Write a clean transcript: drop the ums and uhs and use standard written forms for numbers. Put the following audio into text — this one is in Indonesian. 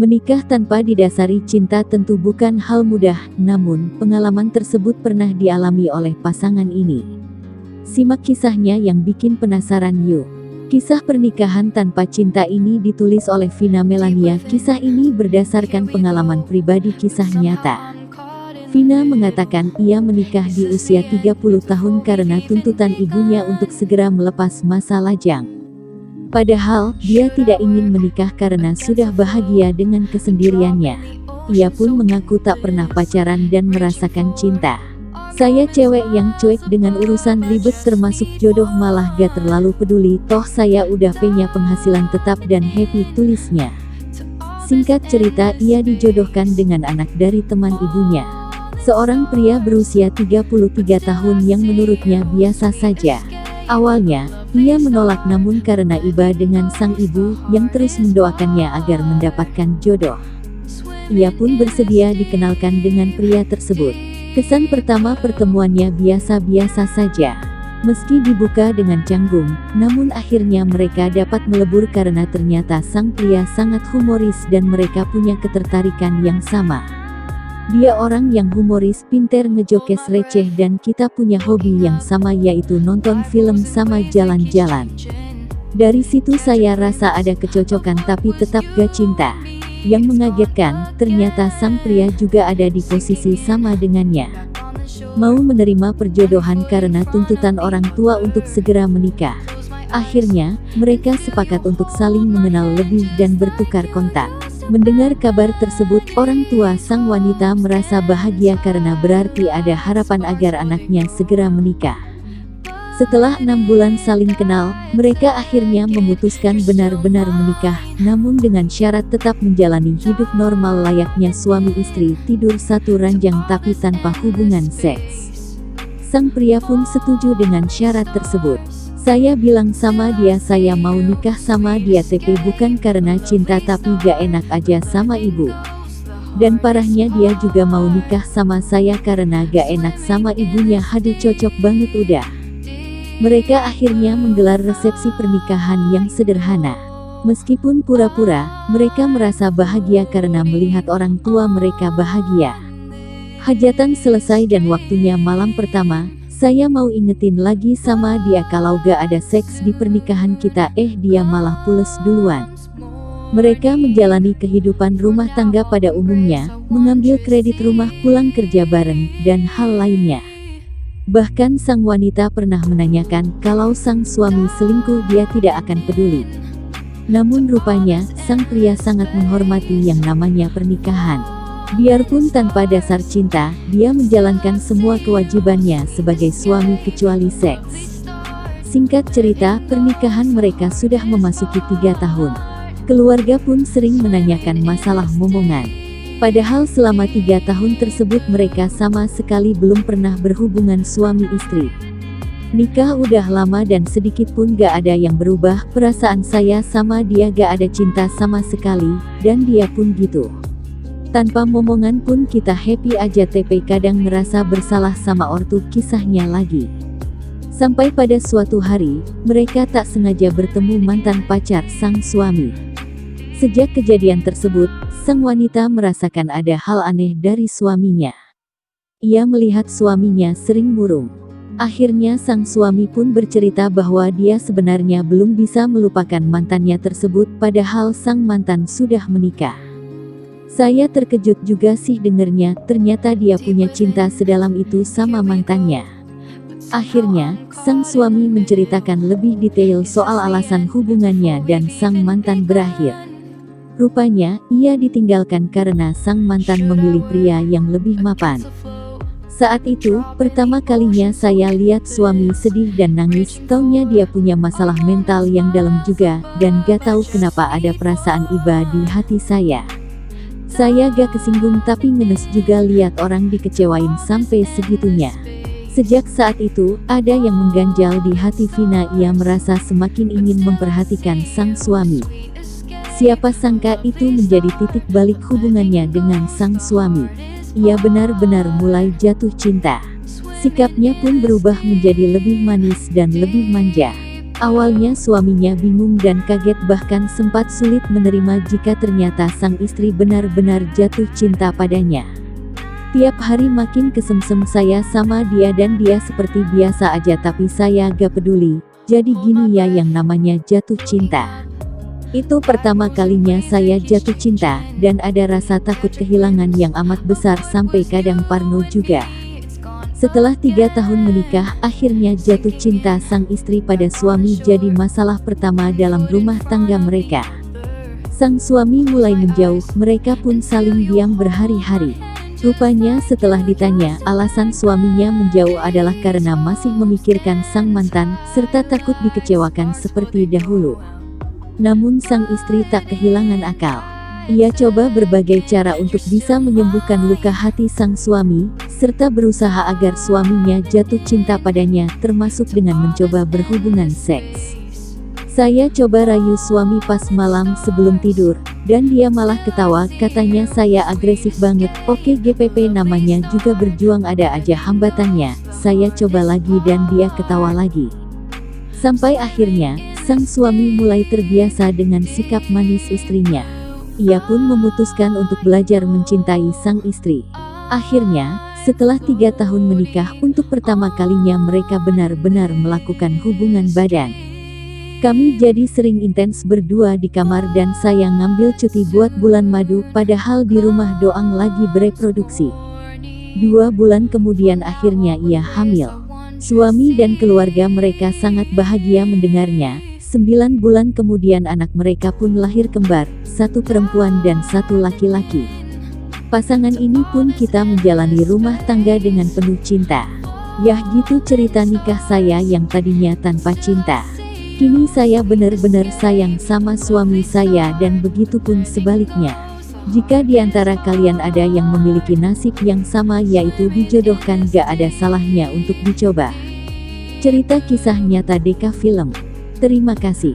Menikah tanpa didasari cinta tentu bukan hal mudah, namun pengalaman tersebut pernah dialami oleh pasangan ini. Simak kisahnya yang bikin penasaran yuk. Kisah pernikahan tanpa cinta ini ditulis oleh Vina Melania. Kisah ini berdasarkan pengalaman pribadi kisah nyata. Vina mengatakan ia menikah di usia 30 tahun karena tuntutan ibunya untuk segera melepas masa lajang. Padahal, dia tidak ingin menikah karena sudah bahagia dengan kesendiriannya. Ia pun mengaku tak pernah pacaran dan merasakan cinta. Saya cewek yang cuek dengan urusan ribet termasuk jodoh malah gak terlalu peduli, toh saya udah punya penghasilan tetap dan happy, tulisnya. Singkat cerita, ia dijodohkan dengan anak dari teman ibunya. Seorang pria berusia 33 tahun yang menurutnya biasa saja. Awalnya, ia menolak namun karena iba dengan sang ibu yang terus mendoakannya agar mendapatkan jodoh. Ia pun bersedia dikenalkan dengan pria tersebut. Kesan pertama pertemuannya biasa-biasa saja. Meski dibuka dengan canggung, namun akhirnya mereka dapat melebur karena ternyata sang pria sangat humoris dan mereka punya ketertarikan yang sama. Dia orang yang humoris, pinter ngejokes receh dan kita punya hobi yang sama yaitu nonton film sama jalan-jalan. Dari situ saya rasa ada kecocokan tapi tetap gak cinta. Yang mengagetkan, ternyata sang pria juga ada di posisi sama dengannya. Mau menerima perjodohan karena tuntutan orang tua untuk segera menikah. Akhirnya, mereka sepakat untuk saling mengenal lebih dan bertukar kontak. Mendengar kabar tersebut, orang tua sang wanita merasa bahagia karena berarti ada harapan agar anaknya segera menikah. Setelah 6 bulan saling kenal, mereka akhirnya memutuskan benar-benar menikah, namun dengan syarat tetap menjalani hidup normal layaknya suami istri, tidur satu ranjang tapi tanpa hubungan seks. Sang pria pun setuju dengan syarat tersebut. Saya bilang sama dia saya mau nikah sama dia tapi bukan karena cinta tapi gak enak aja sama ibu. Dan parahnya dia juga mau nikah sama saya karena gak enak sama ibunya. Haduh, cocok banget udah. Mereka akhirnya menggelar resepsi pernikahan yang sederhana. Meskipun pura-pura, mereka merasa bahagia karena melihat orang tua mereka bahagia. Hajatan selesai dan waktunya malam pertama. Saya mau ingetin lagi sama dia kalau gak ada seks di pernikahan kita, dia malah pules duluan. Mereka menjalani kehidupan rumah tangga pada umumnya, mengambil kredit rumah, pulang kerja bareng, dan hal lainnya. Bahkan sang wanita pernah menanyakan kalau sang suami selingkuh dia tidak akan peduli. Namun rupanya, sang pria sangat menghormati yang namanya pernikahan. Biarpun tanpa dasar cinta, dia menjalankan semua kewajibannya sebagai suami kecuali seks. Singkat cerita, pernikahan mereka sudah memasuki 3 tahun. Keluarga pun sering menanyakan masalah momongan. Padahal selama 3 tahun tersebut mereka sama sekali belum pernah berhubungan suami istri. Nikah udah lama dan sedikit pun gak ada yang berubah, perasaan saya sama dia gak ada cinta sama sekali, dan dia pun gitu. Tanpa momongan pun kita happy aja tapi kadang ngerasa bersalah sama ortu, kisahnya lagi. Sampai pada suatu hari, mereka tak sengaja bertemu mantan pacar sang suami. Sejak kejadian tersebut, sang wanita merasakan ada hal aneh dari suaminya. Ia melihat suaminya sering murung. Akhirnya sang suami pun bercerita bahwa dia sebenarnya belum bisa melupakan mantannya tersebut padahal sang mantan sudah menikah. Saya terkejut juga sih dengernya, ternyata dia punya cinta sedalam itu sama mantannya. Akhirnya, sang suami menceritakan lebih detail soal alasan hubungannya dan sang mantan berakhir. Rupanya, ia ditinggalkan karena sang mantan memilih pria yang lebih mapan. Saat itu, pertama kalinya saya lihat suami sedih dan nangis, taunya dia punya masalah mental yang dalam juga, dan gak tahu kenapa ada perasaan iba di hati saya. Saya gak kesinggung tapi ngenes juga lihat orang dikecewain sampai segitunya. Sejak saat itu, ada yang mengganjal di hati Vina. Ia merasa semakin ingin memperhatikan sang suami. Siapa sangka itu menjadi titik balik hubungannya dengan sang suami. Ia benar-benar mulai jatuh cinta. Sikapnya pun berubah menjadi lebih manis dan lebih manja. Awalnya suaminya bingung dan kaget, bahkan sempat sulit menerima jika ternyata sang istri benar-benar jatuh cinta padanya. Tiap hari makin kesemsem saya sama dia dan dia seperti biasa aja, tapi saya gak peduli. Jadi gini ya yang namanya jatuh cinta. Itu pertama kalinya saya jatuh cinta, dan ada rasa takut kehilangan yang amat besar sampai kadang parno juga. Setelah 3 tahun menikah, akhirnya jatuh cinta sang istri pada suami jadi masalah pertama dalam rumah tangga mereka. Sang suami mulai menjauh, mereka pun saling diam berhari-hari. Rupanya setelah ditanya, alasan suaminya menjauh adalah karena masih memikirkan sang mantan, serta takut dikecewakan seperti dahulu. Namun sang istri tak kehilangan akal. Ia coba berbagai cara untuk bisa menyembuhkan luka hati sang suami, serta berusaha agar suaminya jatuh cinta padanya, termasuk dengan mencoba berhubungan seks. Saya coba rayu suami pas malam sebelum tidur, dan dia malah ketawa, katanya saya agresif banget. Oke GPP namanya juga berjuang, ada aja hambatannya. Saya coba lagi dan dia ketawa lagi. Sampai akhirnya, sang suami mulai terbiasa dengan sikap manis istrinya. Ia pun memutuskan untuk belajar mencintai sang istri. Akhirnya, setelah 3 tahun menikah, untuk pertama kalinya mereka benar-benar melakukan hubungan badan. Kami jadi sering intens berdua di kamar dan saya ngambil cuti buat bulan madu, padahal di rumah doang lagi bereproduksi. 2 bulan kemudian akhirnya ia hamil. Suami dan keluarga mereka sangat bahagia mendengarnya. 9 bulan kemudian anak mereka pun lahir kembar, 1 perempuan dan 1 laki-laki. Pasangan ini pun kita menjalani rumah tangga dengan penuh cinta. Yah gitu cerita nikah saya yang tadinya tanpa cinta. Kini saya benar-benar sayang sama suami saya dan begitu pun sebaliknya. Jika di antara kalian ada yang memiliki nasib yang sama yaitu dijodohkan, gak ada salahnya untuk dicoba. Cerita kisah nyata Deka Film. Terima kasih.